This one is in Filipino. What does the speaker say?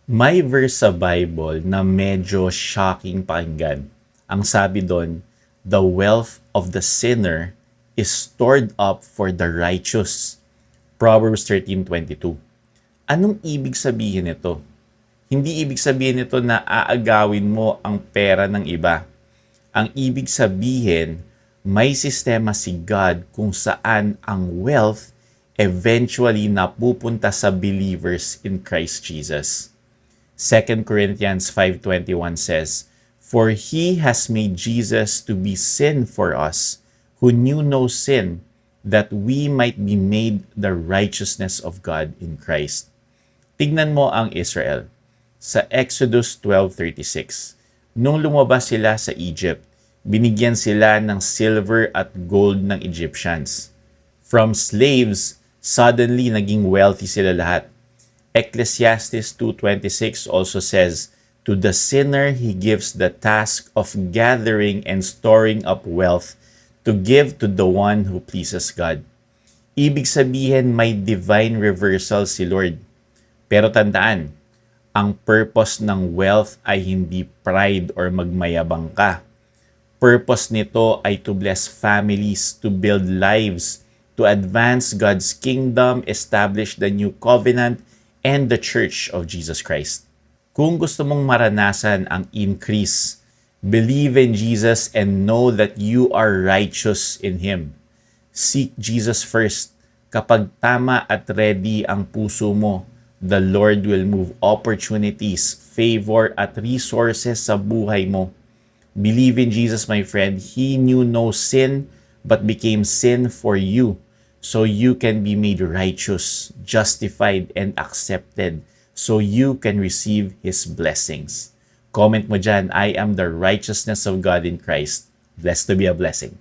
May verse sa Bible na medyo shocking pakinggan. Ang sabi doon, "The wealth of the sinner is stored up for the righteous." Proverbs 13:22. Anong ibig sabihin nito? Hindi ibig sabihin nito na aagawin mo ang pera ng iba. Ang ibig sabihin, may sistema si God kung saan ang wealth eventually napupunta sa believers in Christ Jesus. 2 Corinthians 5:21 says, "For he has made Jesus to be sin for us, who knew no sin, that we might be made the righteousness of God in Christ." Tignan mo ang Israel. Sa Exodus 12:36, nung lumabas sila sa Egypt, binigyan sila ng silver at gold ng Egyptians. From slaves, suddenly naging wealthy sila lahat. Ecclesiastes 2:26 also says, "To the sinner he gives the task of gathering and storing up wealth to give to the one who pleases God." Ibig sabihin may divine reversal si Lord. Pero tandaan, ang purpose ng wealth ay hindi pride or magmayabang ka. Purpose nito ay to bless families, to build lives, to advance God's kingdom, establish the new covenant, and the Church of Jesus Christ. Kung gusto mong maranasan ang increase, believe in Jesus and know that you are righteous in Him. Seek Jesus first. Kapag tama at ready ang puso mo, the Lord will move opportunities, favor at resources sa buhay mo. Believe in Jesus, my friend. He knew no sin but became sin for you, so you can be made righteous, justified, and accepted, so you can receive His blessings. Comment mo dyan, "I am the righteousness of God in Christ." Blessed to be a blessing.